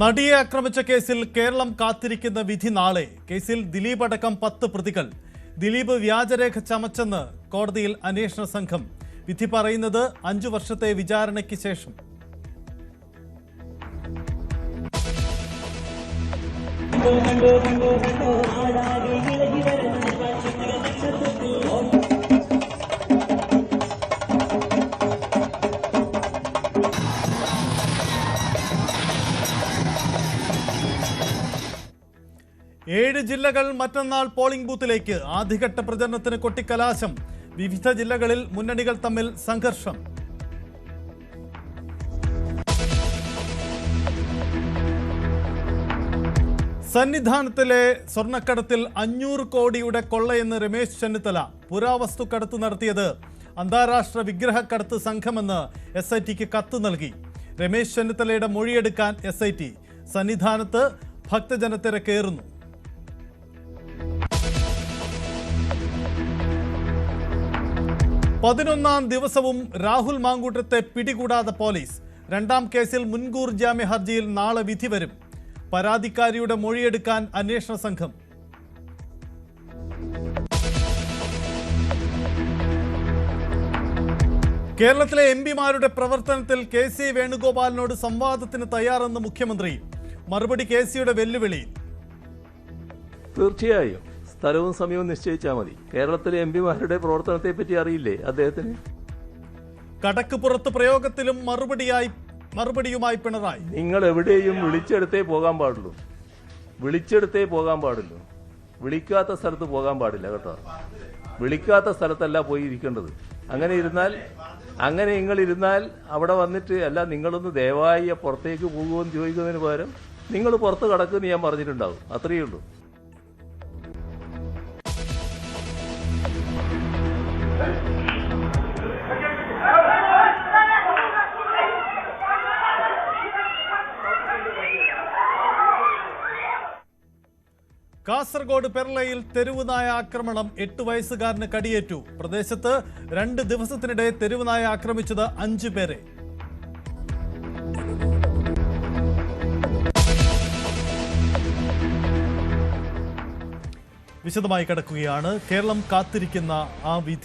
നടിയെ ആക്രമിച്ച കേസിൽ കേരളം കാത്തിരിക്കുന്ന വിധി നാളെ. കേസിൽ ദിലീപ് അടക്കം 10 പ്രതികൾ. ദിലീപ് വ്യാജരേഖ ചമച്ചെന്ന് കോടതിയിൽ അന്വേഷണ സംഘം. വിധി പറയുന്നത് 5 വർഷത്തെ വിചാരണയ്ക്ക് ശേഷം. ഏഴ് ജില്ലകൾ മറ്റന്നാൾ പോളിംഗ് ബൂത്തിലേക്ക്. ആദ്യഘട്ട പ്രചരണത്തിന് കൊട്ടിക്കലാശം. വിവിധ ജില്ലകളിൽ മുന്നണികൾ തമ്മിൽ സംഘർഷം. സന്നിധാനത്തിലെ സ്വർണ്ണക്കടത്തിൽ 500 കോടിയുടെ കൊള്ളയെന്ന് രമേശ് ചെന്നിത്തല. പുരാവസ്തുക്കടത്ത് നടത്തിയത് അന്താരാഷ്ട്ര വിഗ്രഹക്കടത്ത് സംഘമെന്ന് SITക്ക് കത്ത് നൽകി. രമേശ് ചെന്നിത്തലയുടെ മൊഴിയെടുക്കാൻ SIT. സന്നിധാനത്ത് ഭക്തജനത്തിരക്കേറുന്നു. 11ാം ദിവസവും രാഹുൽ മാങ്കൂട്ടത്തെ പിടികൂടാതെ പോലീസ്. 2ാം കേസിൽ മുൻകൂർ ജാമ്യ ഹർജിയിൽ നാളെ വിധി വരും. പരാതിക്കാരിയുടെ മൊഴിയെടുക്കാൻ അന്വേഷണ സംഘം. കേരളത്തിലെ MPമാരുടെ പ്രവർത്തനത്തിൽ KC വേണുഗോപാലിനോട് സംവാദത്തിന് തയ്യാറെന്ന് മുഖ്യമന്ത്രി. മറുപടി KCയുടെ വെല്ലുവിളി. തീർച്ചയായും സ്ഥലവും സമയവും നിശ്ചയിച്ചാൽ മതി. കേരളത്തിലെ MPമാരുടെ പ്രവർത്തനത്തെ പറ്റി അറിയില്ലേ അദ്ദേഹത്തിന്? കടക്ക് പുറത്ത് പ്രയോഗത്തിലും മറുപടിയുമായി പിണറായി. നിങ്ങൾ എവിടെയും വിളിച്ചെടുത്തേ പോകാൻ പാടുള്ളൂ. വിളിക്കാത്ത സ്ഥലത്ത് പോകാൻ പാടില്ല കേട്ടോ. വിളിക്കാത്ത സ്ഥലത്തല്ല പോയി ഇരിക്കേണ്ടത്. അങ്ങനെ നിങ്ങളിരുന്നാൽ അവിടെ വന്നിട്ട് അല്ല നിങ്ങളൊന്ന് ദയവായി പുറത്തേക്ക് പോകുമെന്ന് ചോദിക്കുന്നതിന് പകരം നിങ്ങൾ പുറത്ത് കടക്കുമെന്ന് ഞാൻ പറഞ്ഞിട്ടുണ്ടാവും. അത്രയേ ഉള്ളൂ. കാസർഗോഡ് പെർളയിൽ തെരുവുനായ ആക്രമണം. 8 വയസ്സുകാരന് കടിയേറ്റു. പ്രദേശത്ത് 2 ദിവസത്തിനിടെ തെരുവുനായ ആക്രമിച്ചത് 5 പേരെ. വിശദമായി കിടക്കുകയാണ്. കേരളം കാത്തിരിക്കുന്ന ആ വിധി.